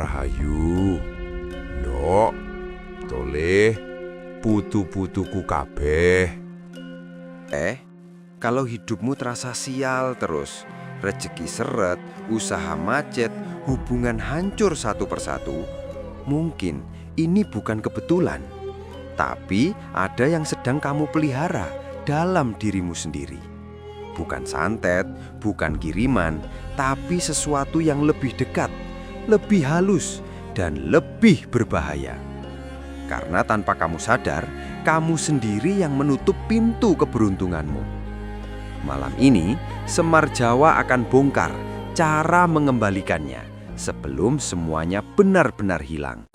Rahayu, ndok, toleh, putu-putuku kabeh. Kalau hidupmu terasa sial terus, rezeki seret, usaha macet, hubungan hancur satu persatu, mungkin ini bukan kebetulan, tapi ada yang sedang kamu pelihara dalam dirimu sendiri. Bukan santet, bukan kiriman, tapi sesuatu yang lebih dekat, lebih halus, dan lebih berbahaya. Karena tanpa kamu sadar, kamu sendiri yang menutup pintu keberuntunganmu. Malam ini, Semar Jawa akan bongkar cara mengembalikannya sebelum semuanya benar-benar hilang.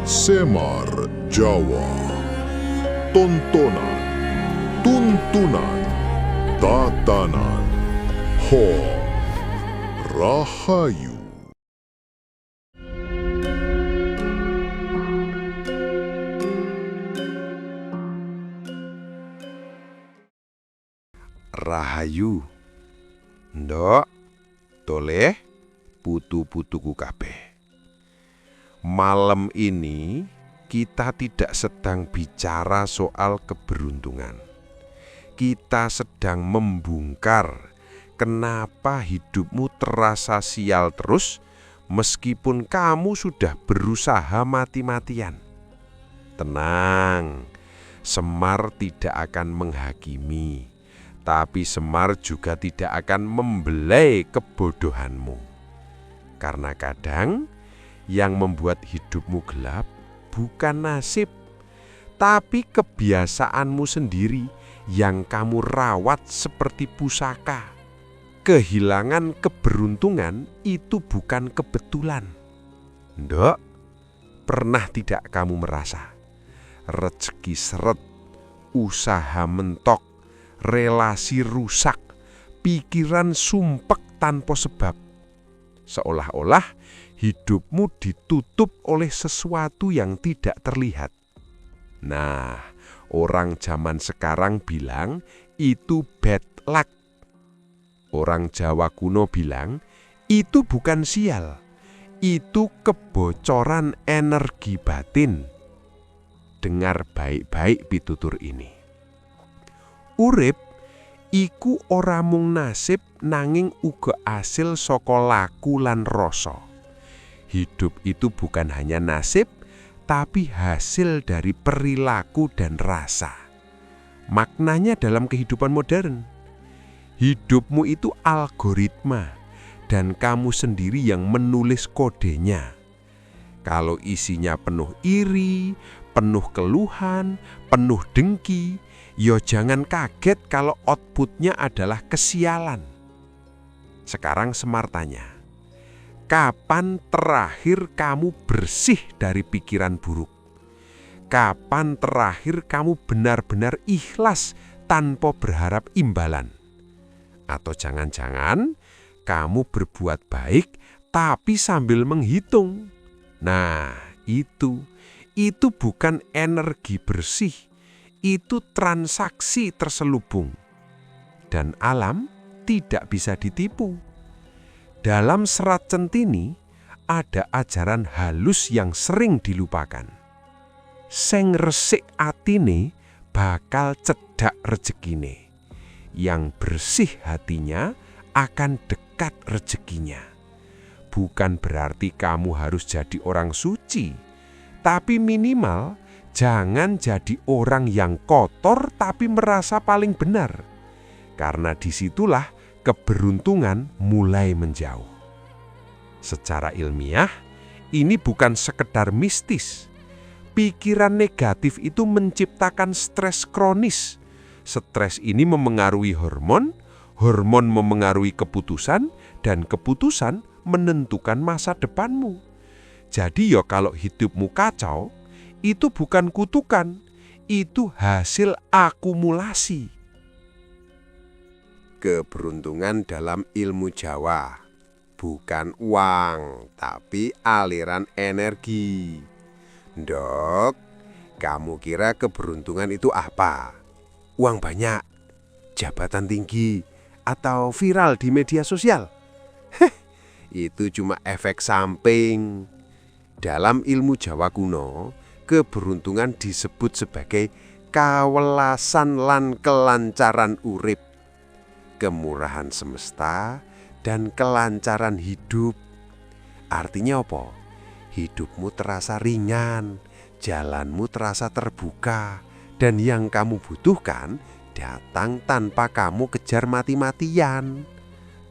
Semar Jawa, tontonan, tuntunan, tatanan, Rahayu. Rahayu, ndok, toleh, putu-putuku kabeh. Malam ini kita tidak sedang bicara soal keberuntungan. Kita sedang membongkar kenapa hidupmu terasa sial terus meskipun kamu sudah berusaha mati-matian. Tenang, Semar tidak akan menghakimi, tapi Semar juga tidak akan membelai kebodohanmu. Karena kadang yang membuat hidupmu gelap bukan nasib, tapi kebiasaanmu sendiri yang kamu rawat seperti pusaka. Kehilangan keberuntungan itu bukan kebetulan. Ndok, pernah tidak kamu merasa rezeki seret, usaha mentok, relasi rusak, pikiran sumpek tanpa sebab? Seolah-olah hidupmu ditutup oleh sesuatu yang tidak terlihat. Nah, orang zaman sekarang bilang itu bad luck. Orang Jawa kuno bilang itu bukan sial, itu kebocoran energi batin. Dengar baik-baik pitutur ini. Urip iku ora mung nasib nanging uga asil saka laku lan rasa. Hidup itu bukan hanya nasib, tapi hasil dari perilaku dan rasa. Maknanya dalam kehidupan modern, hidupmu itu algoritma dan kamu sendiri yang menulis kodenya. Kalau isinya penuh iri, penuh keluhan, penuh dengki, yo jangan kaget kalau outputnya adalah kesialan. Sekarang Semar tanya, kapan terakhir kamu bersih dari pikiran buruk? Kapan terakhir kamu benar-benar ikhlas tanpa berharap imbalan? Atau jangan-jangan kamu berbuat baik tapi sambil menghitung? Nah, itu bukan energi bersih, itu transaksi terselubung. Dan alam tidak bisa ditipu. Dalam Serat Centini ada ajaran halus yang sering dilupakan. Sing resik atine bakal cedak rezekine. Yang bersih hatinya akan dekat rezekinya. Bukan berarti kamu harus jadi orang suci, tapi minimal jangan jadi orang yang kotor tapi merasa paling benar. Karena disitulah keberuntungan mulai menjauh. Secara ilmiah, ini bukan sekedar mistis. Pikiran negatif itu menciptakan stres kronis. Stres ini memengaruhi hormon, hormon memengaruhi keputusan, dan keputusan menentukan masa depanmu. Jadi kalau hidupmu kacau, itu bukan kutukan, itu hasil akumulasi. Keberuntungan dalam ilmu Jawa bukan uang, tapi aliran energi. Ndok, kamu kira keberuntungan itu apa? Uang banyak, jabatan tinggi, atau viral di media sosial. Itu cuma efek samping. Dalam ilmu Jawa kuno, keberuntungan disebut sebagai kawelasan lan kelancaran urip, kemurahan semesta, dan kelancaran hidup. Artinya apa? Hidupmu terasa ringan, jalanmu terasa terbuka, dan yang kamu butuhkan datang tanpa kamu kejar mati-matian.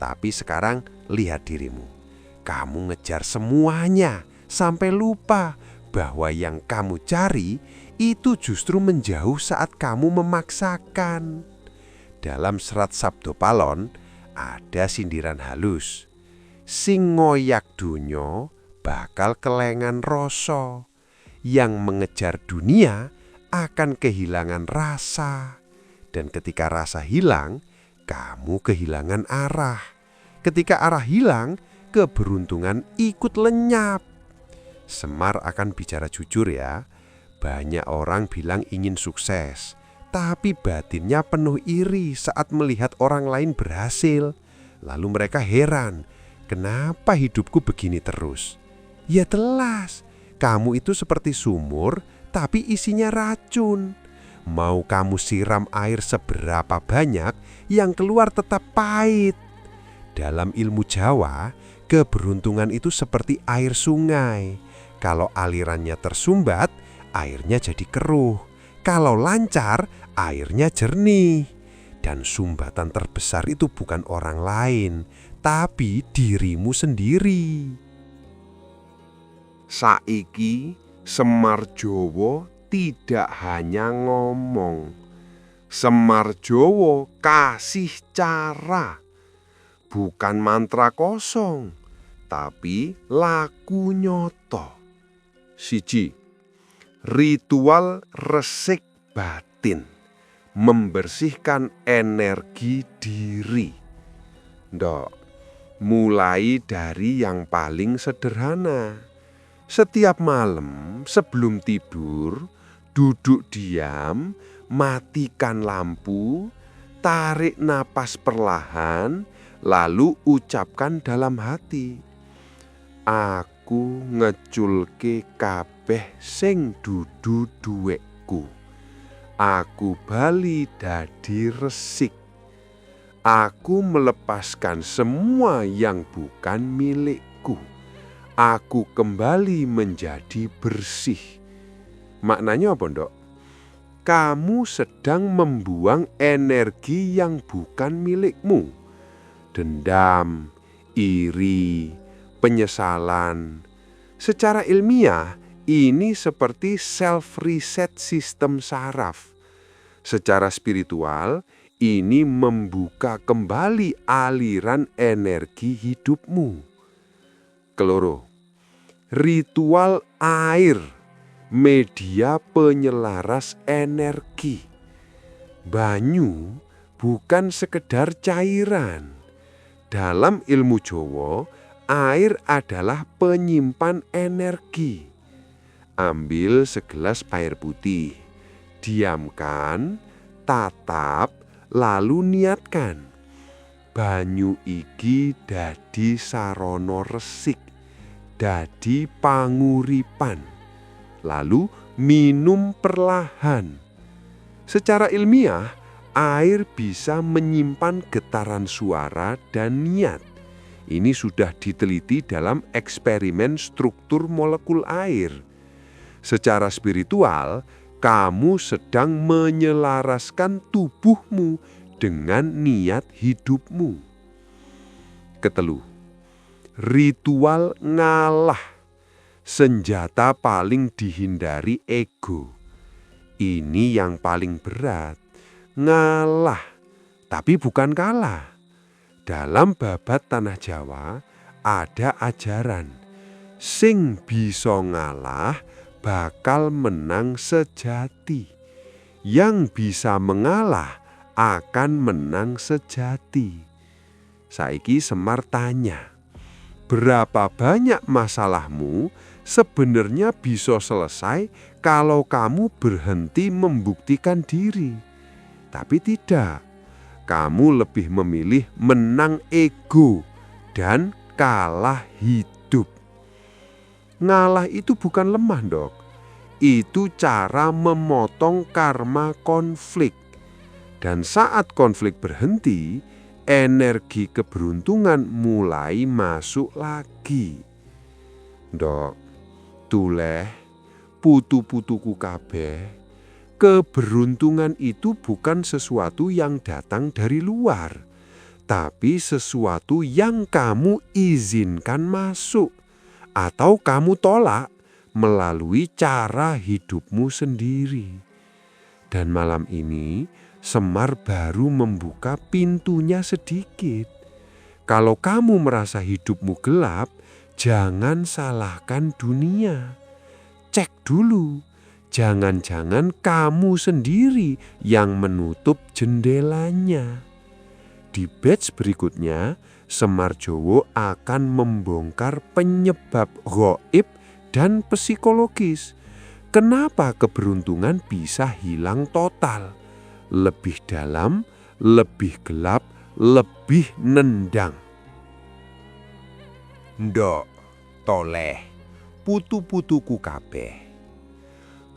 Tapi sekarang lihat dirimu. Kamu ngejar semuanya sampai lupa bahwa yang kamu cari itu justru menjauh saat kamu memaksakan. Dalam serat Sabdo Palon ada sindiran halus. Sing ngoyak dunyo bakal kelengan rasa. Yang mengejar dunia akan kehilangan rasa. Dan ketika rasa hilang, kamu kehilangan arah. Ketika arah hilang, keberuntungan ikut lenyap. Semar akan bicara jujur ya. Banyak orang bilang ingin sukses, tapi batinnya penuh iri saat melihat orang lain berhasil. Lalu mereka heran, kenapa hidupku begini terus? Ya telas, kamu itu seperti sumur tapi isinya racun. Mau kamu siram air seberapa banyak, yang keluar tetap pahit. Dalam ilmu Jawa, keberuntungan itu seperti air sungai. Kalau alirannya tersumbat, airnya jadi keruh. Kalau lancar, airnya jernih. Dan sumbatan terbesar itu bukan orang lain, tapi dirimu sendiri. Saiki Semar Jowo tidak hanya ngomong. Semar Jowo kasih cara. Bukan mantra kosong, tapi laku nyoto. Siji, ritual resik batin, membersihkan energi diri. Ndok, mulai dari yang paling sederhana. Setiap malam sebelum tidur, duduk diam, matikan lampu, tarik napas perlahan, lalu ucapkan dalam hati, aku ngeculke kabeh sing dudu duwekku. Aku bali dadi resik. Aku melepaskan semua yang bukan milikku. Aku kembali menjadi bersih. Maknanya apa, Ndok? Kamu sedang membuang energi yang bukan milikmu. Dendam, iri, penyesalan. Secara ilmiah, ini seperti self-reset sistem saraf. Secara spiritual, ini membuka kembali aliran energi hidupmu. Keloro, ritual air, media penyelaras energi. Banyu bukan sekedar cairan. Dalam ilmu Jawa, air adalah penyimpan energi. Ambil segelas air putih, diamkan, tatap, lalu niatkan. Banyu iki dadi sarana resik, dadi panguripan. Lalu minum perlahan. Secara ilmiah, air bisa menyimpan getaran suara dan niat. Ini sudah diteliti dalam eksperimen struktur molekul air. Secara spiritual, kamu sedang menyelaraskan tubuhmu dengan niat hidupmu. Ketelu, ritual ngalah, senjata paling dihindari ego. Ini yang paling berat, ngalah, tapi bukan kalah. Dalam babat Tanah Jawa ada ajaran, sing bisa ngalah bakal menang sejati. Yang bisa mengalah akan menang sejati. Saiki Semar tanya, berapa banyak masalahmu sebenarnya bisa selesai kalau kamu berhenti membuktikan diri? Tapi tidak. kamu lebih memilih menang ego dan kalah hidup. Ngalah itu bukan lemah, Dok. Itu cara memotong karma konflik. Dan saat konflik berhenti, energi keberuntungan mulai masuk lagi. Dok, tuleh putu-putuku kabeh, keberuntungan itu bukan sesuatu yang datang dari luar, tapi sesuatu yang kamu izinkan masuk atau kamu tolak melalui cara hidupmu sendiri. Dan malam ini Semar baru membuka pintunya sedikit. Kalau kamu merasa hidupmu gelap, jangan salahkan dunia. Cek dulu, jangan-jangan kamu sendiri yang menutup jendelanya. Di batch berikutnya, Semar Jowo akan membongkar penyebab gaib dan psikologis. Kenapa keberuntungan bisa hilang total? Lebih dalam, lebih gelap, lebih nendang. Ndok, toleh, putu-putuku kabeh.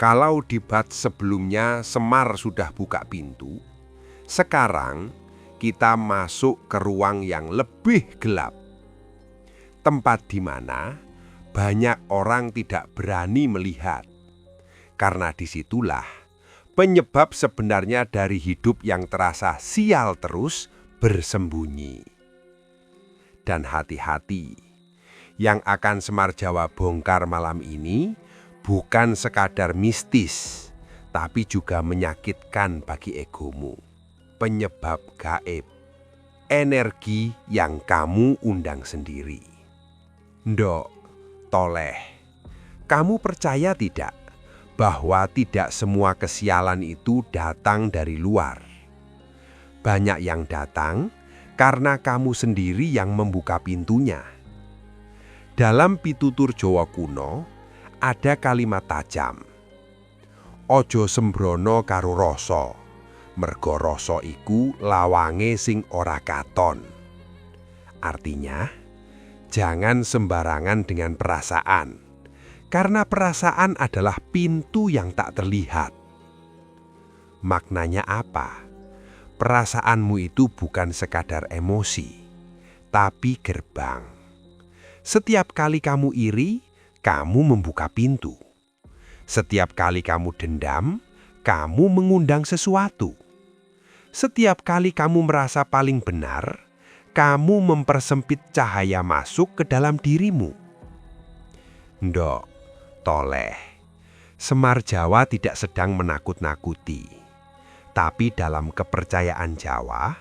Kalau di batch sebelumnya Semar sudah buka pintu, sekarang kita masuk ke ruang yang lebih gelap. Tempat di mana banyak orang tidak berani melihat. Karena disitulah penyebab sebenarnya dari hidup yang terasa sial terus bersembunyi. Dan hati-hati, yang akan Semar Jawa bongkar malam ini bukan sekadar mistis, tapi juga menyakitkan bagi egomu. Penyebab gaib, energi yang kamu undang sendiri. Ndok, toleh, kamu percaya tidak bahwa tidak semua kesialan itu datang dari luar? Banyak yang datang karena kamu sendiri yang membuka pintunya. Dalam pitutur Jawa kuno ada kalimat tajam. Ojo sembrono karo rasa, mergo rasa iku lawange sing ora katon. Artinya, jangan sembarangan dengan perasaan. Karena perasaan adalah pintu yang tak terlihat. Maknanya apa? Perasaanmu itu bukan sekadar emosi, tapi gerbang. Setiap kali kamu iri, kamu membuka pintu. Setiap kali kamu dendam, kamu mengundang sesuatu. Setiap kali kamu merasa paling benar, kamu mempersempit cahaya masuk ke dalam dirimu. Ndok, toleh, Semar Jawa tidak sedang menakut-nakuti. Tapi dalam kepercayaan Jawa,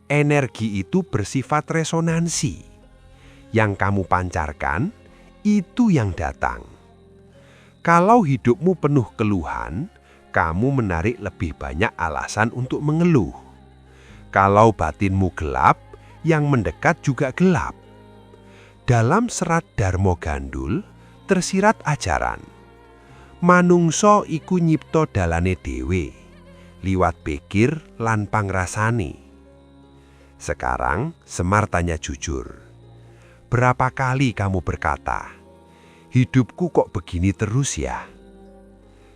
energi itu bersifat resonansi. Yang kamu pancarkan, itu yang datang. Kalau hidupmu penuh keluhan, kamu menarik lebih banyak alasan untuk mengeluh. Kalau batinmu gelap, yang mendekat juga gelap. Dalam serat Darmo Gandul, tersirat ajaran. Manungso iku nyipta dalane dhewe, liwat pikir lan pangrasane. Sekarang Semar tanya jujur. Berapa kali kamu berkata, hidupku kok begini terus ya?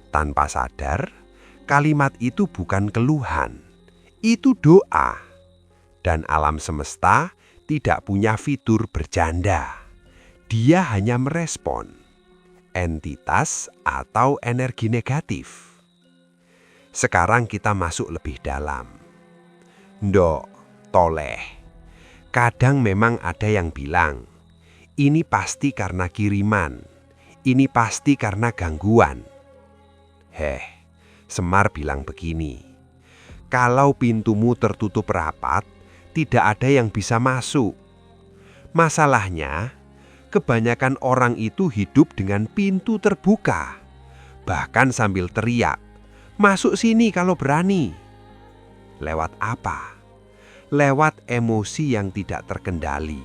Tanpa sadar, kalimat itu bukan keluhan, itu doa. Dan alam semesta tidak punya fitur bercanda. Dia hanya merespon entitas atau energi negatif. Sekarang kita masuk lebih dalam. Ndok, toleh, kadang memang ada yang bilang, ini pasti karena kiriman, ini pasti karena gangguan. Semar bilang begini, kalau pintumu tertutup rapat, tidak ada yang bisa masuk. Masalahnya, kebanyakan orang itu hidup dengan pintu terbuka, bahkan sambil teriak, masuk sini kalau berani. Lewat apa? Lewat emosi yang tidak terkendali.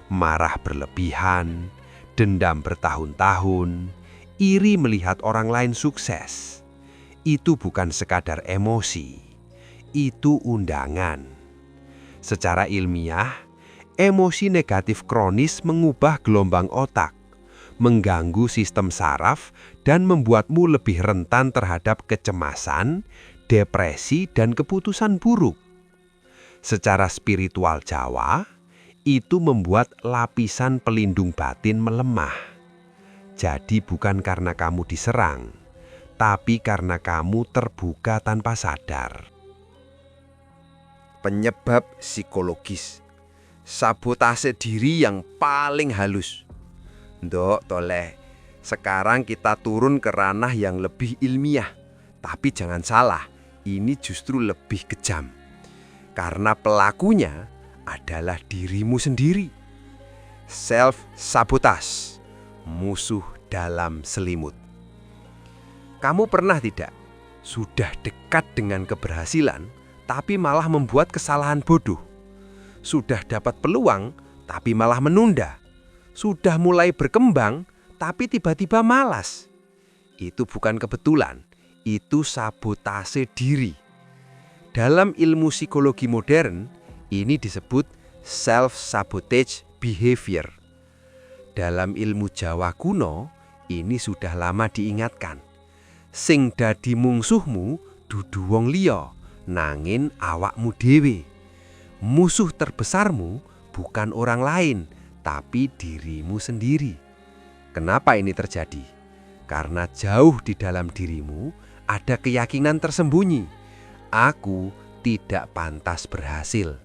Marah berlebihan, dendam bertahun-tahun, iri melihat orang lain sukses. Itu bukan sekadar emosi, itu undangan. Secara ilmiah, emosi negatif kronis mengubah gelombang otak, mengganggu sistem saraf, dan membuatmu lebih rentan terhadap kecemasan, depresi, dan keputusan buruk. Secara spiritual Jawa, itu membuat lapisan pelindung batin melemah. Jadi bukan karena kamu diserang, tapi karena kamu terbuka tanpa sadar. Penyebab psikologis. Sabotase diri yang paling halus. Ndok toleh, sekarang kita turun ke ranah yang lebih ilmiah. Tapi jangan salah, ini justru lebih kejam. Karena pelakunya adalah dirimu sendiri. Self-sabotage, musuh dalam selimut. Kamu pernah tidak sudah dekat dengan keberhasilan, tapi malah membuat kesalahan bodoh? Sudah dapat peluang, tapi malah menunda? Sudah mulai berkembang, tapi tiba-tiba malas? Itu bukan kebetulan, itu sabotase diri. Dalam ilmu psikologi modern, ini disebut self-sabotage behavior. Dalam ilmu Jawa kuno, ini sudah lama diingatkan. Sing dadi mungsuhmu dudu wong liya, nangin awakmu dhewe. Musuh terbesarmu bukan orang lain, tapi dirimu sendiri. Kenapa ini terjadi? Karena jauh di dalam dirimu ada keyakinan tersembunyi. Aku tidak pantas berhasil.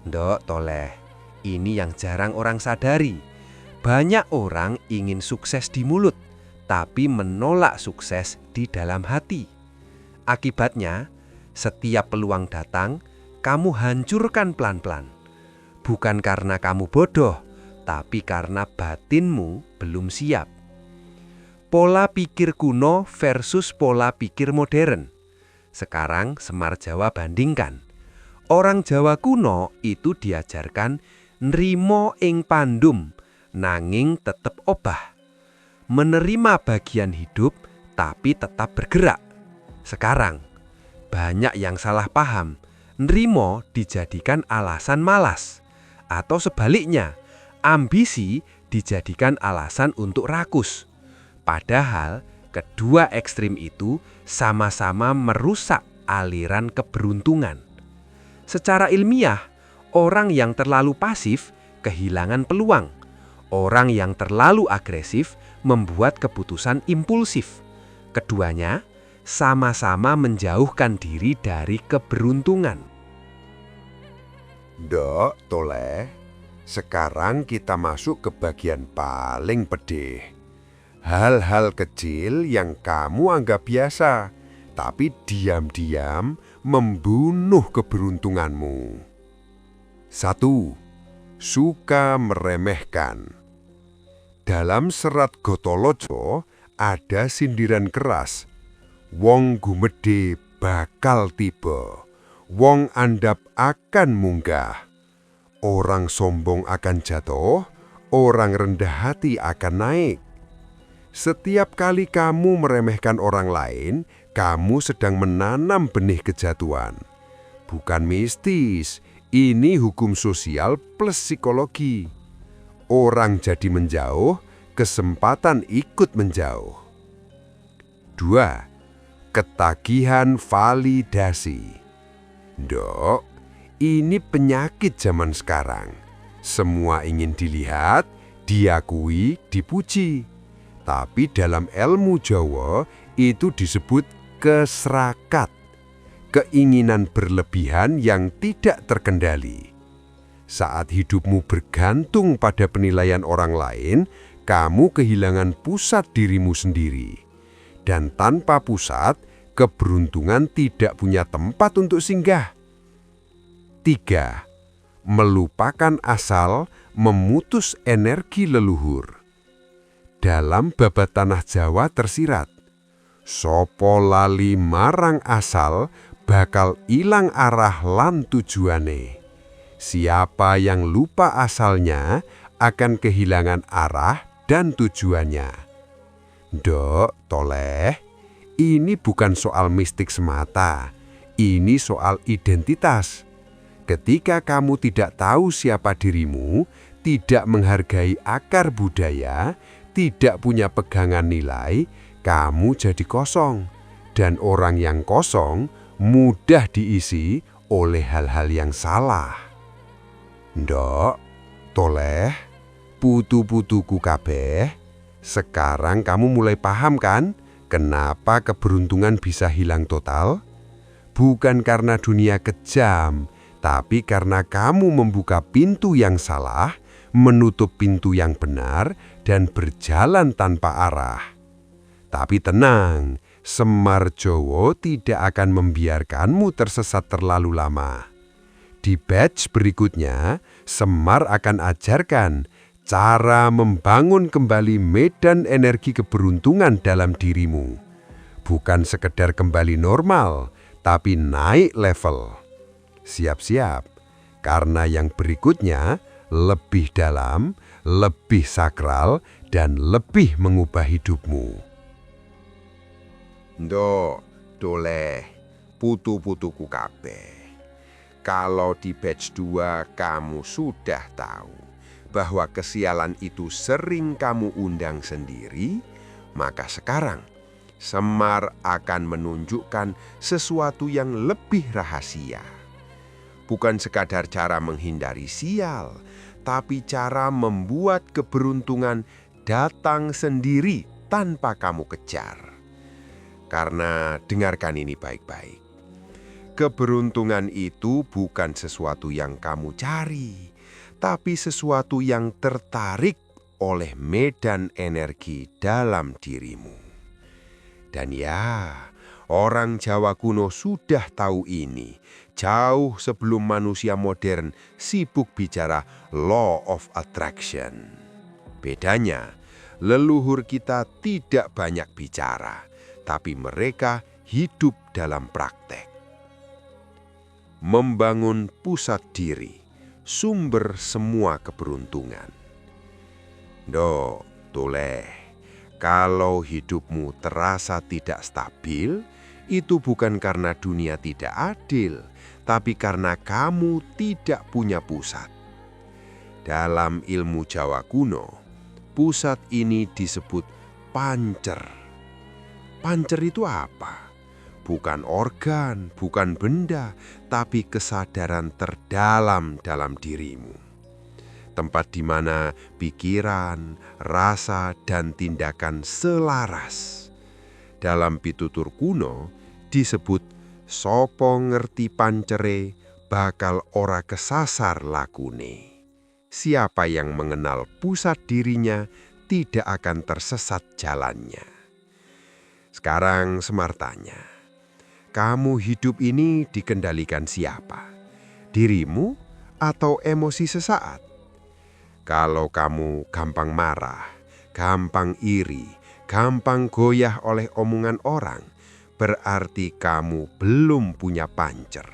Ndok toleh, ini yang jarang orang sadari. Banyak orang ingin sukses di mulut, tapi menolak sukses di dalam hati. Akibatnya, setiap peluang datang, kamu hancurkan pelan-pelan. Bukan karena kamu bodoh, tapi karena batinmu belum siap. Pola pikir kuno versus pola pikir modern. Sekarang Semar Jawa bandingkan. Orang Jawa kuno itu diajarkan nrimo ing pandum, nanging tetep obah. Menerima bagian hidup, tapi tetap bergerak. Sekarang, banyak yang salah paham. Nrimo dijadikan alasan malas. Atau sebaliknya, ambisi dijadikan alasan untuk rakus. Padahal, kedua ekstrim itu sama-sama merusak aliran keberuntungan. Secara ilmiah, orang yang terlalu pasif kehilangan peluang. Orang yang terlalu agresif membuat keputusan impulsif. Keduanya sama-sama menjauhkan diri dari keberuntungan. Ndok toleh, sekarang kita masuk ke bagian paling pedih. Hal-hal kecil yang kamu anggap biasa, tapi diam-diam membunuh keberuntunganmu. 1. Suka meremehkan. Dalam serat Gotoloco ada sindiran keras. Wong gumedhe bakal tiba. Wong andap akan munggah. Orang sombong akan jatuh, orang rendah hati akan naik. Setiap kali kamu meremehkan orang lain, kamu sedang menanam benih kejatuhan. Bukan mistis, ini hukum sosial plus psikologi. Orang jadi menjauh, kesempatan ikut menjauh. 2. Ketagihan validasi. Ndok, ini penyakit zaman sekarang. Semua ingin dilihat, diakui, dipuji. Tapi dalam ilmu Jawa itu disebut keserakat, keinginan berlebihan yang tidak terkendali. Saat hidupmu bergantung pada penilaian orang lain, kamu kehilangan pusat dirimu sendiri. Dan tanpa pusat, keberuntungan tidak punya tempat untuk singgah. 3. Melupakan asal, memutus energi leluhur. Dalam babat tanah Jawa tersirat, sopo lali marang asal bakal ilang arah lan tujuane. Siapa yang lupa asalnya akan kehilangan arah dan tujuannya. Ndok toleh, ini bukan soal mistik semata. Ini soal identitas. Ketika kamu tidak tahu siapa dirimu, tidak menghargai akar budaya, tidak punya pegangan nilai, kamu jadi kosong. Dan orang yang kosong mudah diisi oleh hal-hal yang salah. Ndok, toleh, putu-putuku kabeh, sekarang kamu mulai paham kan kenapa keberuntungan bisa hilang total? Bukan karena dunia kejam, tapi karena kamu membuka pintu yang salah, menutup pintu yang benar, dan berjalan tanpa arah. Tapi tenang, Semar Jowo tidak akan membiarkanmu tersesat terlalu lama. Di batch berikutnya, Semar akan ajarkan cara membangun kembali medan energi keberuntungan dalam dirimu. Bukan sekedar kembali normal, tapi naik level. Siap-siap, karena yang berikutnya lebih dalam, lebih sakral, dan lebih mengubah hidupmu. Ndok, doleh, putu-putuku kabeh. Kalau di batch 2 kamu sudah tahu bahwa kesialan itu sering kamu undang sendiri, maka sekarang Semar akan menunjukkan sesuatu yang lebih rahasia. Bukan sekadar cara menghindari sial, tapi cara membuat keberuntungan datang sendiri tanpa kamu kejar. Karena dengarkan ini baik-baik. Keberuntungan itu bukan sesuatu yang kamu cari, tapi sesuatu yang tertarik oleh medan energi dalam dirimu. Dan ya, orang Jawa kuno sudah tahu ini jauh sebelum manusia modern sibuk bicara law of attraction. Bedanya, leluhur kita tidak banyak bicara, tapi mereka hidup dalam praktek. Membangun pusat diri, sumber semua keberuntungan. Ndok, toleh, kalau hidupmu terasa tidak stabil, itu bukan karena dunia tidak adil, tapi karena kamu tidak punya pusat. Dalam ilmu Jawa kuno, pusat ini disebut pancer. Pancer itu apa? Bukan organ, bukan benda, tapi kesadaran terdalam dalam dirimu. Tempat di mana pikiran, rasa, dan tindakan selaras. Dalam pitutur kuno disebut sopo ngerti pancere bakal ora kesasar lakune. Siapa yang mengenal pusat dirinya tidak akan tersesat jalannya. Sekarang Semar tanya, kamu hidup ini dikendalikan siapa? Dirimu atau emosi sesaat? Kalau kamu gampang marah, gampang iri, gampang goyah oleh omongan orang, berarti kamu belum punya pancer.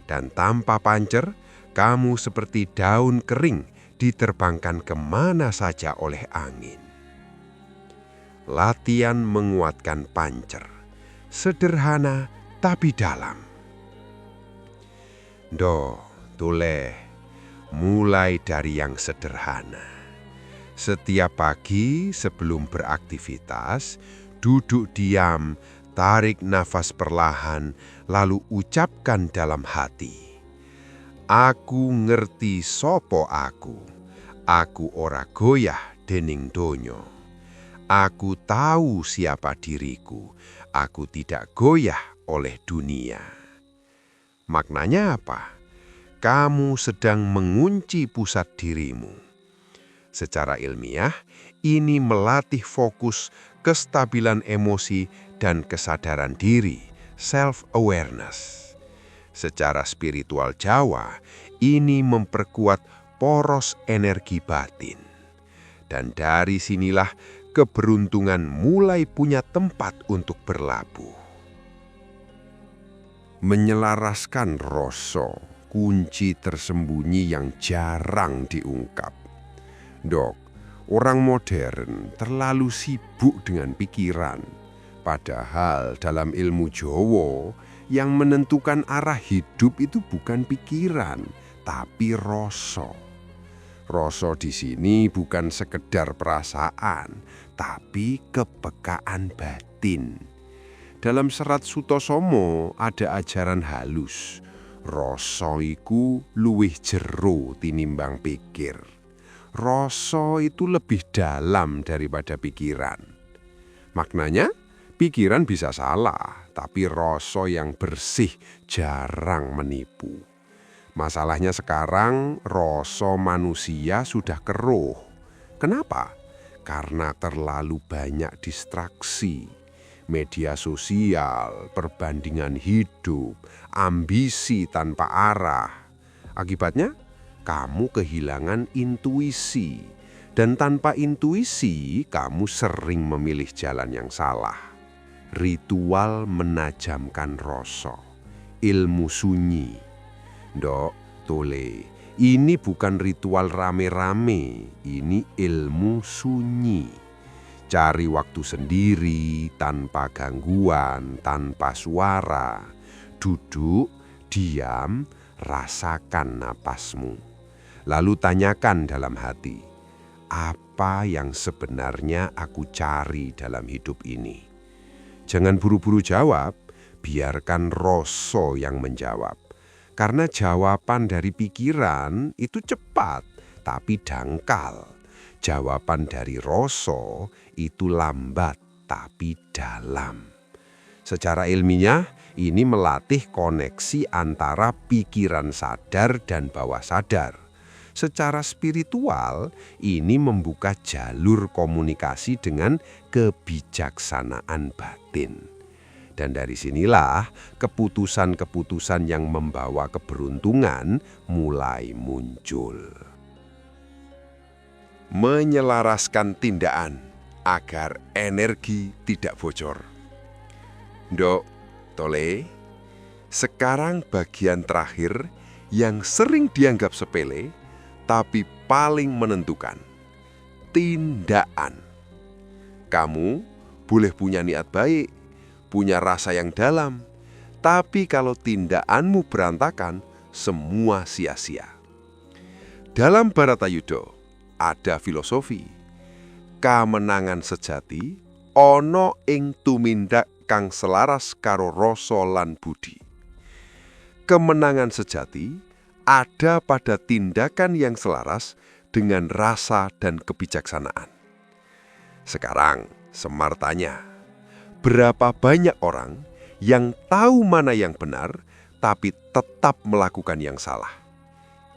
Dan tanpa pancer, kamu seperti daun kering diterbangkan kemana saja oleh angin. Latihan menguatkan pancer, sederhana tapi dalam. Toleh, mulai dari yang sederhana. Setiap pagi sebelum beraktivitas, duduk diam, tarik nafas perlahan, lalu ucapkan dalam hati. Aku ngerti sopo aku ora goyah dening donyo. Aku tahu siapa diriku, aku tidak goyah oleh dunia. Maknanya apa? Kamu sedang mengunci pusat dirimu. Secara ilmiah, ini melatih fokus, kestabilan emosi, dan kesadaran diri, self-awareness. Secara spiritual Jawa, ini memperkuat poros energi batin. Dan dari sinilah keberuntungan mulai punya tempat untuk berlabuh. Menyelaraskan rasa, kunci tersembunyi yang jarang diungkap. Dok, orang modern terlalu sibuk dengan pikiran. Padahal dalam ilmu Jawa, Yang menentukan arah hidup itu bukan pikiran, tapi rasa. Rasa di sini bukan sekedar perasaan, tapi kepekaan batin. Dalam serat Sutosomo ada ajaran halus. Rasa iku luwih jero tinimbang pikir. Rasa itu lebih dalam daripada pikiran. Maknanya, pikiran bisa salah, tapi rasa yang bersih jarang menipu. Masalahnya sekarang rasa manusia sudah keruh. Kenapa? Karena terlalu banyak distraksi. Media sosial, perbandingan hidup, ambisi tanpa arah. Akibatnya, kamu kehilangan intuisi. Dan tanpa intuisi, kamu sering memilih jalan yang salah. Ritual menajamkan rasa. Ilmu sunyi. Ndok, tole, ini bukan ritual rame-rame, ini ilmu sunyi. Cari waktu sendiri, tanpa gangguan, tanpa suara. Duduk, diam, rasakan napasmu. Lalu tanyakan dalam hati, apa yang sebenarnya aku cari dalam hidup ini? Jangan buru-buru jawab, biarkan rasa yang menjawab. Karena jawaban dari pikiran itu cepat, tapi dangkal. Jawaban dari rasa itu lambat, tapi dalam. Secara ilmiah, ini melatih koneksi antara pikiran sadar dan bawah sadar. Secara spiritual, ini membuka jalur komunikasi dengan kebijaksanaan batin. Dan dari sinilah keputusan-keputusan yang membawa keberuntungan mulai muncul. Menyelaraskan tindakan agar energi tidak bocor. Ndok, tole, sekarang bagian terakhir yang sering dianggap sepele, tapi paling menentukan. Tindakan. Kamu boleh punya niat baik, punya rasa yang dalam, tapi kalau tindakanmu berantakan, semua sia-sia. Dalam Bharatayuddha ada filosofi, kamenangan sejati ana ing tumindak kang selaras karo rasa lan budi. Kemenangan sejati ada pada tindakan yang selaras dengan rasa dan kebijaksanaan. Sekarang Semar tanya, berapa banyak orang yang tahu mana yang benar, tapi tetap melakukan yang salah?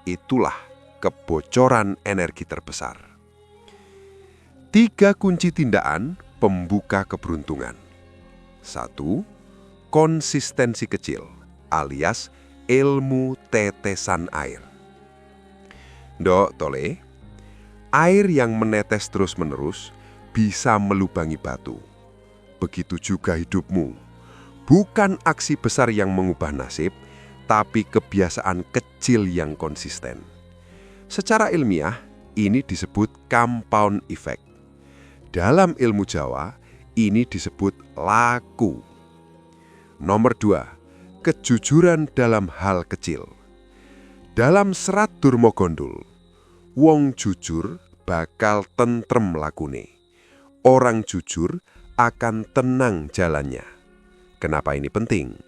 Itulah kebocoran energi terbesar. 3 kunci tindakan pembuka keberuntungan. 1. Konsistensi kecil, alias ilmu tetesan air. Ndok, tole, air yang menetes terus-menerus bisa melubangi batu. Begitu juga hidupmu. Bukan aksi besar yang mengubah nasib, tapi kebiasaan kecil yang konsisten. Secara ilmiah, ini disebut compound effect. Dalam ilmu Jawa, ini disebut laku. Nomor 2, kejujuran dalam hal kecil. Dalam serat Durmagandha, wong jujur bakal tentrem lakune. Orang jujur akan tenang jalannya. Kenapa ini penting?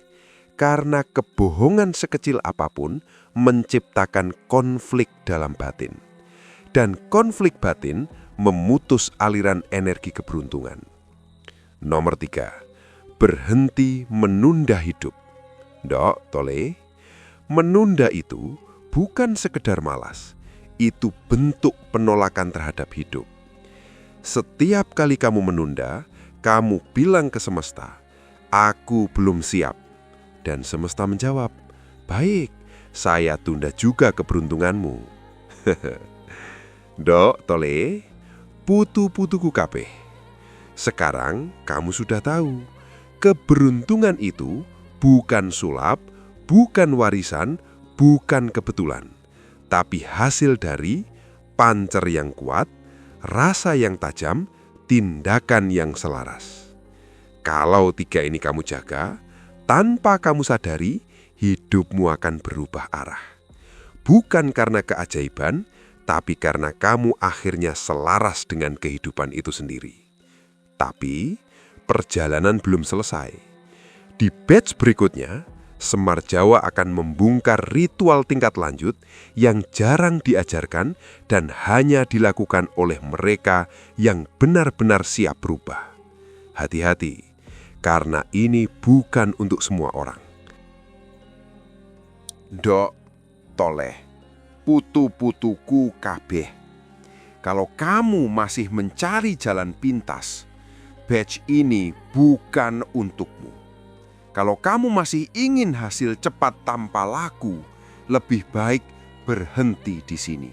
Karena kebohongan sekecil apapun menciptakan konflik dalam batin. Dan konflik batin memutus aliran energi keberuntungan. Nomor 3, berhenti menunda hidup. Ndok, tole, menunda itu bukan sekedar malas. Itu bentuk penolakan terhadap hidup. Setiap kali kamu menunda, kamu bilang ke semesta, aku belum siap. Dan semesta menjawab, baik, saya tunda juga keberuntunganmu. Ndok, tole, putu-putuku kabeh. Sekarang kamu sudah tahu, keberuntungan itu bukan sulap, bukan warisan, bukan kebetulan. Tapi hasil dari pancer yang kuat, rasa yang tajam, tindakan yang selaras. Kalau 3 ini kamu jaga, tanpa kamu sadari, hidupmu akan berubah arah. Bukan karena keajaiban, tapi karena kamu akhirnya selaras dengan kehidupan itu sendiri. Tapi, perjalanan belum selesai. Di batch berikutnya, Semar Jawa akan membongkar ritual tingkat lanjut yang jarang diajarkan dan hanya dilakukan oleh mereka yang benar-benar siap berubah. Hati-hati, karena ini bukan untuk semua orang. Dok, toleh, putu-putuku kabeh. Kalau kamu masih mencari jalan pintas, batch ini bukan untukmu. Kalau kamu masih ingin hasil cepat tanpa laku, lebih baik berhenti di sini.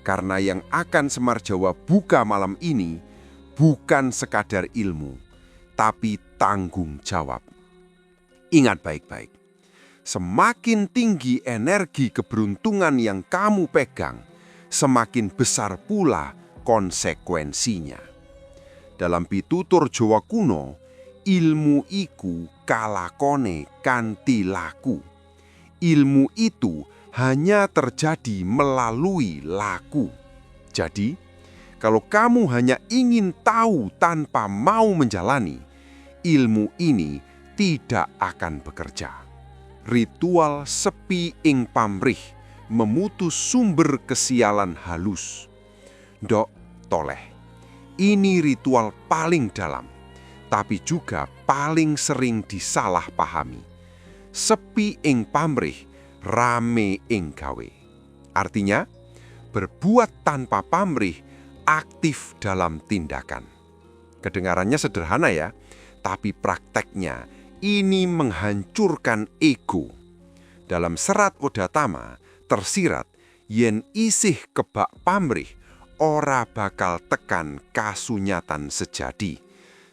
Karena yang akan Semar Jawa buka malam ini bukan sekadar ilmu, tapi tanggung jawab. Ingat baik-baik. Semakin tinggi energi keberuntungan yang kamu pegang, semakin besar pula konsekuensinya. Dalam pitutur Jawa kuno, ilmu iku kalakone kanthi laku. Ilmu itu hanya terjadi melalui laku. Jadi, kalau kamu hanya ingin tahu tanpa mau menjalani, ilmu ini tidak akan bekerja. Ritual sepi ing pamrih memutus sumber kesialan halus. Dok, toleh, ini ritual paling dalam, tapi juga paling sering disalahpahami. Sepi ing pamrih, rame ing gawe. Artinya, berbuat tanpa pamrih, aktif dalam tindakan. Kedengarannya sederhana ya, tapi prakteknya ini menghancurkan ego. Dalam serat Odatama tersirat, yen isih kebak pamrih, ora bakal tekan kasunyatan sejati.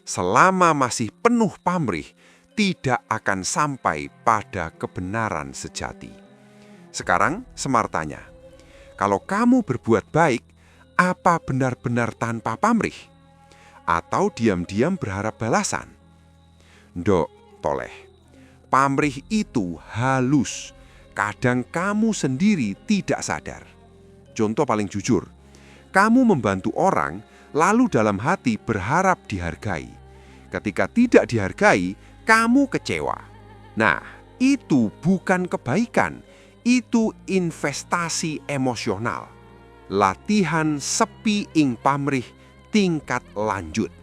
Selama masih penuh pamrih, tidak akan sampai pada kebenaran sejati. Sekarang Semar tanya, kalau kamu berbuat baik, apa benar-benar tanpa pamrih? Atau diam-diam berharap balasan? Ndok, toleh, pamrih itu halus. Kadang kamu sendiri tidak sadar. Contoh paling jujur, kamu membantu orang, lalu dalam hati berharap dihargai. Ketika tidak dihargai, kamu kecewa. Nah, itu bukan kebaikan, itu investasi emosional. Latihan sepi ing pamrih tingkat lanjut.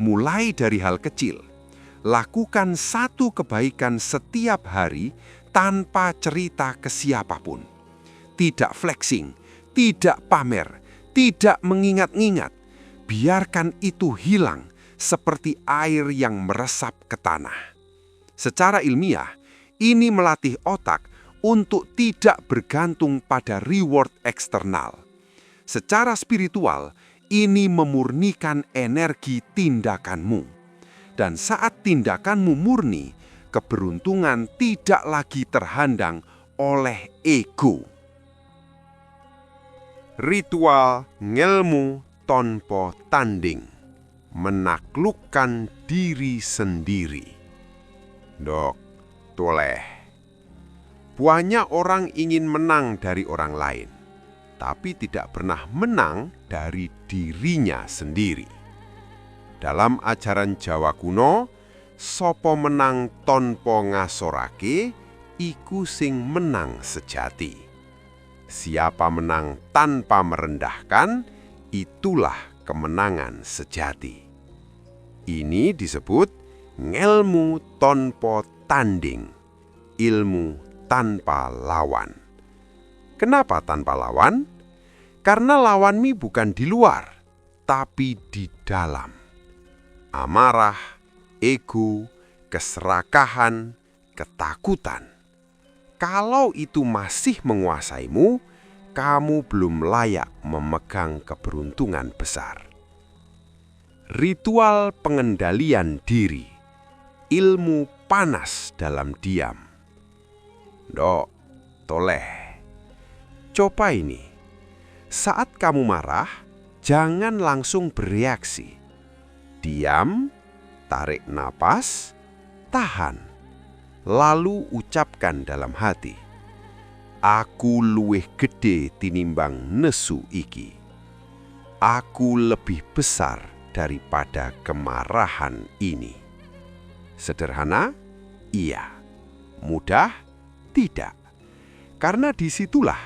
Mulai dari hal kecil. Lakukan satu kebaikan setiap hari tanpa cerita ke siapapun. Tidak flexing, tidak pamer, tidak mengingat-ingat. Biarkan itu hilang seperti air yang meresap ke tanah. Secara ilmiah, ini melatih otak untuk tidak bergantung pada reward eksternal. Secara spiritual, ini memurnikan energi tindakanmu. Dan saat tindakanmu murni, keberuntungan tidak lagi terhadang oleh ego. Ritual ngelmu tanpa tanding, menaklukkan diri sendiri. Dok, toleh. Banyak orang ingin menang dari orang lain, tapi tidak pernah menang dari dirinya sendiri. Dalam ajaran Jawa kuno, sapa menang tanpa ngasorake, iku sing menang sejati. Siapa menang tanpa merendahkan, itulah kemenangan sejati. Ini disebut ngelmu tanpa tanding, ilmu tanpa lawan. Kenapa tanpa lawan? Karena lawanmu bukan di luar, tapi di dalam. Amarah, ego, keserakahan, ketakutan. Kalau itu masih menguasaimu, kamu belum layak memegang keberuntungan besar. Ritual pengendalian diri, ilmu panas dalam diam. Dok, toleh. Coba ini. Saat kamu marah, jangan langsung bereaksi. Diam, tarik napas, tahan. lalu ucapkan dalam hati, "Aku luwih gede tinimbang nesu iki. Aku lebih besar daripada kemarahan ini." Sederhana? Iya. Mudah? Tidak. Karena disitulah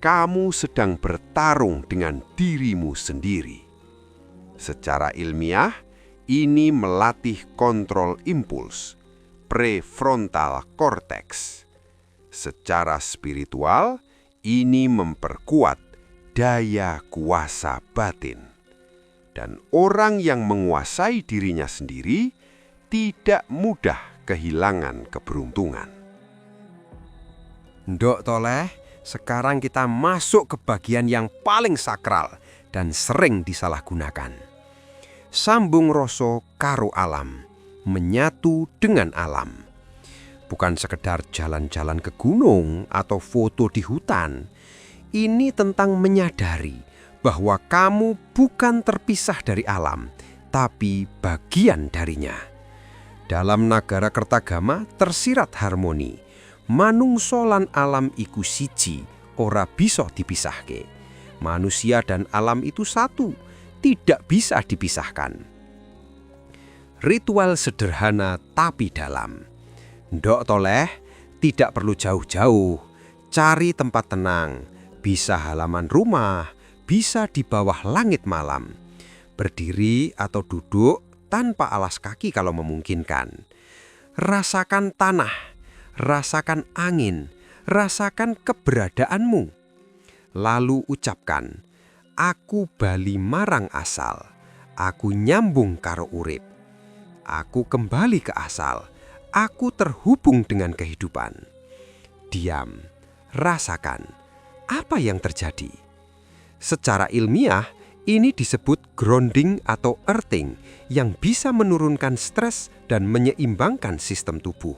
kamu sedang bertarung dengan dirimu sendiri. Secara ilmiah, ini melatih kontrol impuls, prefrontal cortex. Secara spiritual, ini memperkuat daya kuasa batin. Dan orang yang menguasai dirinya sendiri tidak mudah kehilangan keberuntungan. Ndok Toleh, sekarang kita masuk ke bagian yang paling sakral dan sering disalahgunakan. Sambung rasa karo alam, menyatu dengan alam. Bukan sekedar jalan-jalan ke gunung atau foto di hutan. Ini tentang menyadari bahwa kamu bukan terpisah dari alam, tapi bagian darinya. Dalam Nagara Kertagama tersirat harmoni. Manungsa lan alam iku siji, ora bisa dipisahke. Manusia dan alam itu satu, tidak bisa dipisahkan. Ritual sederhana tapi dalam. Ndok Toleh, tidak perlu jauh-jauh. Cari tempat tenang, bisa halaman rumah, bisa di bawah langit malam. Berdiri atau duduk tanpa alas kaki kalau memungkinkan. Rasakan tanah. Rasakan angin, rasakan keberadaanmu. Lalu ucapkan, "Aku bali marang asal, aku nyambung karo urip. Aku kembali ke asal, aku terhubung dengan kehidupan." Diam, rasakan apa yang terjadi. Secara ilmiah, ini disebut grounding atau earthing yang bisa menurunkan stres dan menyeimbangkan sistem tubuh.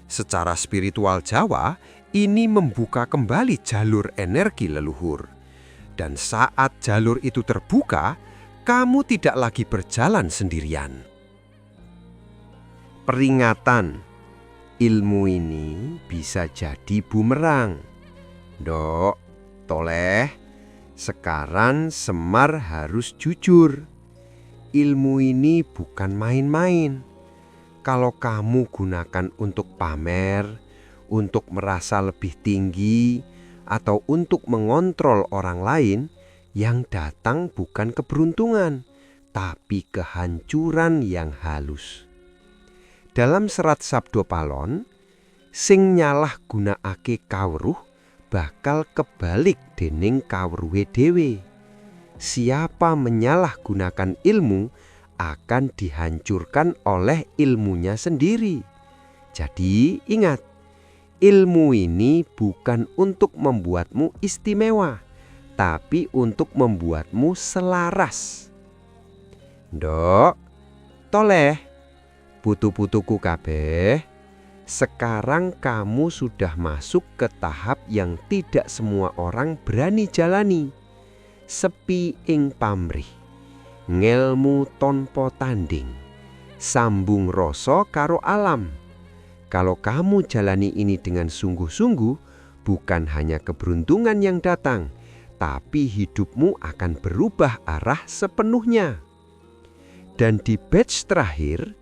Secara spiritual Jawa, ini membuka kembali jalur energi leluhur. Dan saat jalur itu terbuka, kamu tidak lagi berjalan sendirian. Peringatan, ilmu ini bisa jadi bumerang. Ndok Toleh, sekarang Semar harus jujur. Ilmu ini bukan main-main. Kalau kamu gunakan untuk pamer, untuk merasa lebih tinggi, atau untuk mengontrol orang lain, yang datang bukan keberuntungan, tapi kehancuran yang halus. Dalam serat Sabdo Palon, sing nyalah gunakake kawruh bakal kebalik dening kawruhe dhewe. Siapa menyalahgunakan ilmu akan dihancurkan oleh ilmunya sendiri. Jadi ingat, ilmu ini bukan untuk membuatmu istimewa, tapi untuk membuatmu selaras. Ndok Toleh, putu-putuku kabeh, sekarang kamu sudah masuk ke tahap yang tidak semua orang berani jalani. Sepi ing pamrih, ngelmu tanpa tanding, sambung rasa karo alam. Kalau kamu jalani ini dengan sungguh-sungguh, bukan hanya keberuntungan yang datang, tapi hidupmu akan berubah arah sepenuhnya. Dan di batch terakhir,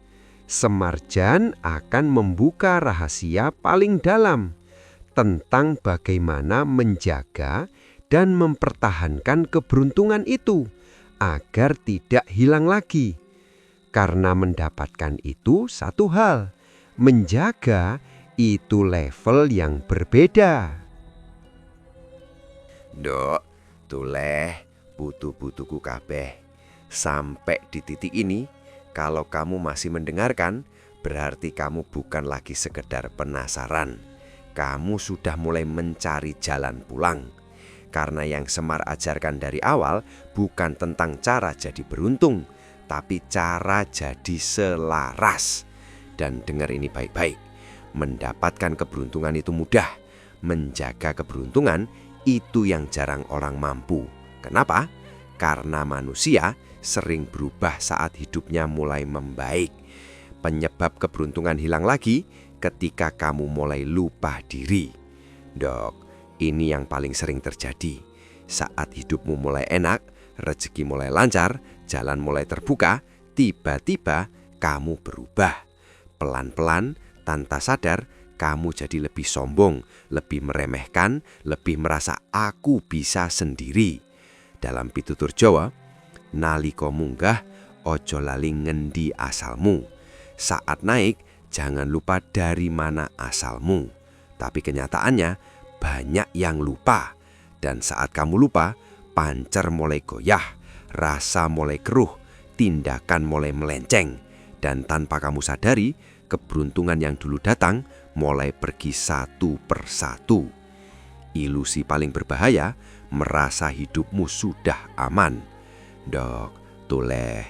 Semarjan akan membuka rahasia paling dalam tentang bagaimana menjaga dan mempertahankan keberuntungan itu agar tidak hilang lagi. Karena mendapatkan itu satu hal, menjaga itu level yang berbeda. Ndok Toleh, putu-putuku kabeh. Sampai di titik ini, kalau kamu masih mendengarkan, berarti kamu bukan lagi sekedar penasaran. Kamu sudah mulai mencari jalan pulang. Karena yang Semar ajarkan dari awal bukan tentang cara jadi beruntung, tapi cara jadi selaras. Dan dengar ini baik-baik, mendapatkan keberuntungan itu mudah. Menjaga keberuntungan itu yang jarang orang mampu. Kenapa? Karena manusia sering berubah saat hidupnya mulai membaik. Penyebab keberuntungan hilang lagi ketika kamu mulai lupa diri. Dok, ini yang paling sering terjadi. Saat hidupmu mulai enak, rezeki mulai lancar, jalan mulai terbuka, tiba-tiba kamu berubah. Pelan-pelan, tanpa sadar, kamu jadi lebih sombong, lebih meremehkan, lebih merasa aku bisa sendiri. Dalam pitutur Jawa, nalika munggah, ojo lali ngendi asalmu. Saat naik, jangan lupa dari mana asalmu. Tapi kenyataannya, banyak yang lupa. Dan saat kamu lupa, pancer mulai goyah, rasa mulai keruh, tindakan mulai melenceng. Dan tanpa kamu sadari, keberuntungan yang dulu datang mulai pergi satu persatu. Ilusi paling berbahaya, merasa hidupmu sudah aman. Dok, toleh,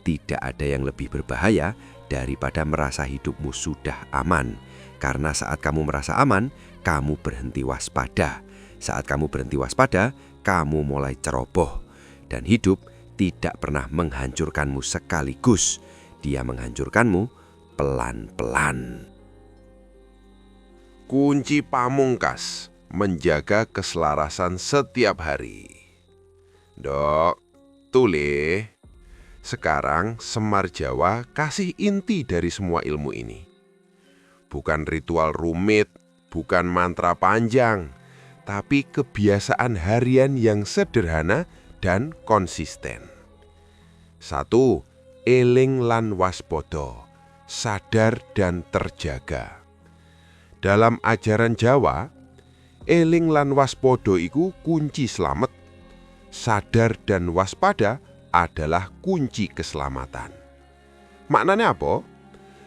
tidak ada yang lebih berbahaya daripada merasa hidupmu sudah aman. Karena saat kamu merasa aman, kamu berhenti waspada. Saat kamu berhenti waspada, kamu mulai ceroboh. Dan hidup tidak pernah menghancurkanmu sekaligus. Dia menghancurkanmu pelan-pelan. Kunci pamungkas menjaga keselarasan setiap hari. Dok, toleh. Sekarang Semar Jawa kasih inti dari semua ilmu ini. Bukan ritual rumit, bukan mantra panjang, tapi kebiasaan harian yang sederhana dan konsisten. 1. Eling lan waspada, sadar dan terjaga. Dalam ajaran Jawa, eling lan waspada iku kunci slamet. Sadar dan waspada adalah kunci keselamatan. Maknanya apa?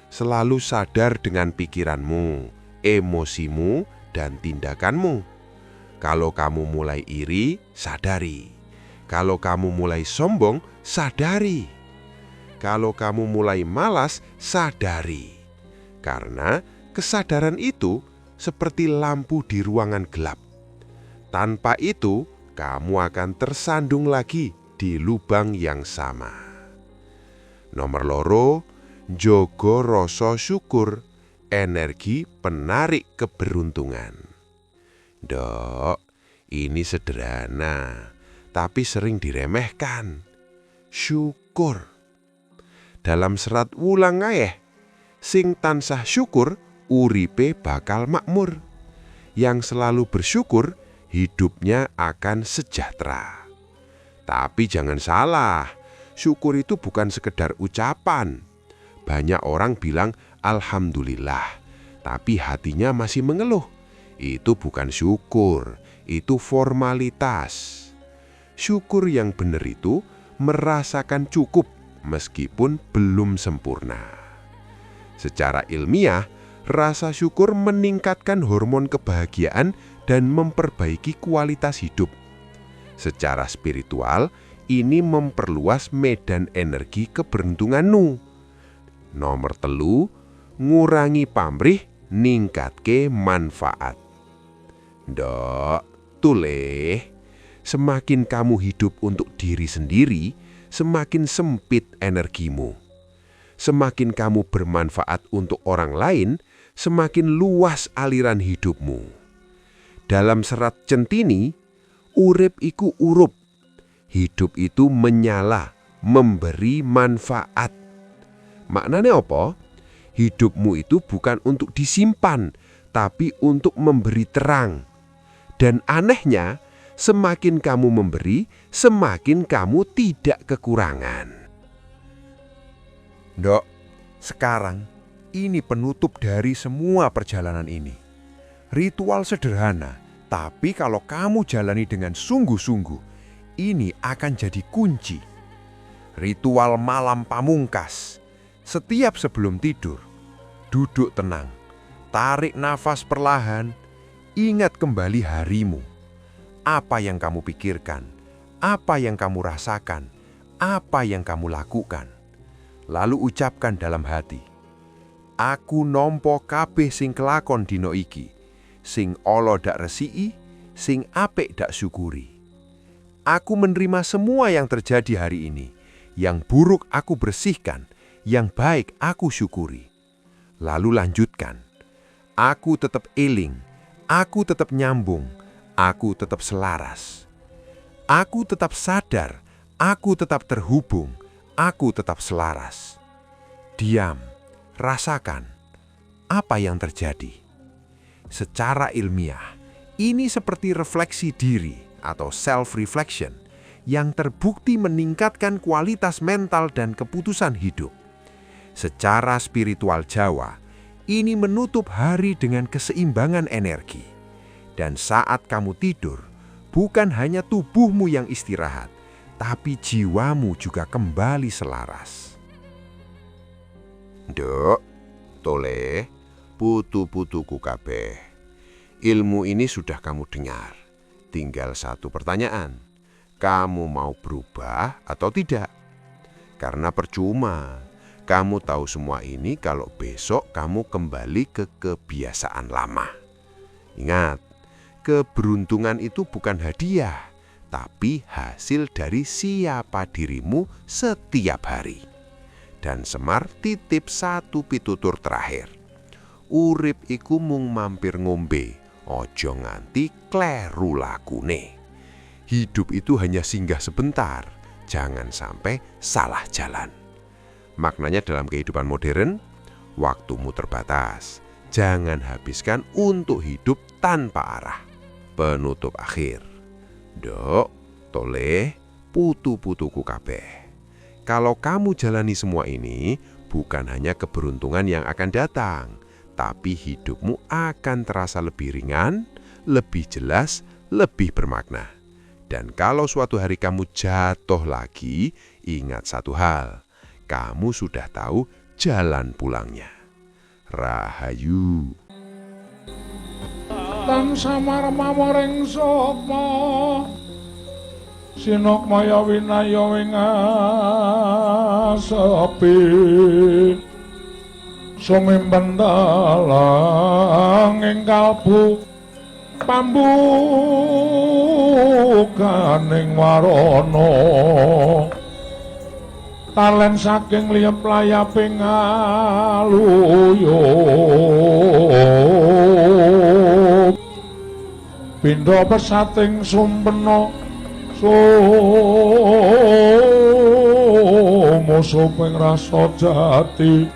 Selalu sadar dengan pikiranmu, emosimu, dan tindakanmu. Kalau kamu mulai iri, sadari. Kalau kamu mulai sombong, sadari. Kalau kamu mulai malas, sadari. Karena kesadaran itu seperti lampu di ruangan gelap. Tanpa itu, kamu akan tersandung lagi di lubang yang sama. Nomor 2, njogo rasa syukur, energi penarik keberuntungan. Dok, ini sederhana, tapi sering diremehkan. Syukur. Dalam serat Wulang Ngayeh, sing tansah syukur, uripe bakal makmur. Yang selalu bersyukur, hidupnya akan sejahtera. Tapi jangan salah, syukur itu bukan sekedar ucapan. Banyak orang bilang alhamdulillah, tapi hatinya masih mengeluh. Itu bukan syukur, itu formalitas. Syukur yang benar itu merasakan cukup meskipun belum sempurna. Secara ilmiah, rasa syukur meningkatkan hormon kebahagiaan dan memperbaiki kualitas hidup. Secara spiritual, ini memperluas medan energi keberuntunganmu. Nomor 3, ngurangi pamrih, ningkatke manfaat. Dok, toleh, semakin kamu hidup untuk diri sendiri, semakin sempit energimu. Semakin kamu bermanfaat untuk orang lain, semakin luas aliran hidupmu. Dalam serat Centini, urip iku urup. Hidup itu menyala, memberi manfaat. Maknanya apa? Hidupmu itu bukan untuk disimpan, tapi untuk memberi terang. Dan anehnya, semakin kamu memberi, semakin kamu tidak kekurangan. Dok, sekarang ini penutup dari semua perjalanan ini. Ritual sederhana, tapi kalau kamu jalani dengan sungguh-sungguh, ini akan jadi kunci. Ritual malam pamungkas. Setiap sebelum tidur, duduk tenang, tarik nafas perlahan, ingat kembali harimu. Apa yang kamu pikirkan, apa yang kamu rasakan, apa yang kamu lakukan. Lalu ucapkan dalam hati, aku nompo kabeh sing kelakon dino iki, sing ala dak resiki, sing apik dak syukuri. Aku menerima semua yang terjadi hari ini, yang buruk aku bersihkan, yang baik aku syukuri. Lalu lanjutkan, aku tetap eling, aku tetap nyambung, aku tetap selaras. Aku tetap sadar, aku tetap terhubung, aku tetap selaras. Diam, rasakan apa yang terjadi. Secara ilmiah, ini seperti refleksi diri atau self-reflection yang terbukti meningkatkan kualitas mental dan keputusan hidup. Secara spiritual Jawa, ini menutup hari dengan keseimbangan energi. Dan saat kamu tidur, bukan hanya tubuhmu yang istirahat, tapi jiwamu juga kembali selaras. Nduk, Toleh, putu-putuku kabeh. Ilmu ini sudah kamu dengar. Tinggal satu pertanyaan. Kamu mau berubah atau tidak? Karena percuma. Kamu tahu semua ini kalau besok kamu kembali ke kebiasaan lama. Ingat, keberuntungan itu bukan hadiah, tapi hasil dari siapa dirimu setiap hari. Dan Semar titip satu pitutur terakhir. Urip iku mung mampir ngombe, ojo nganti kleru lakune. Hidup itu hanya singgah sebentar, jangan sampai salah jalan. Maknanya dalam kehidupan modern, waktumu terbatas. Jangan habiskan untuk hidup tanpa arah. Penutup akhir. Nduk, Toleh, putu-putuku kabeh. Kalau kamu jalani semua ini, bukan hanya keberuntungan yang akan datang, tapi hidupmu akan terasa lebih ringan, lebih jelas, lebih bermakna. Dan kalau suatu hari kamu jatuh lagi, ingat satu hal. Kamu sudah tahu jalan pulangnya. Rahayu. Lan samar mamoring sapa sinok maya winaya wing asepi sumimpen dalang ing kalbu pambukaning warana talen saking liyep layaping aluyup pindha pesating sumpena sumusuping rasa jati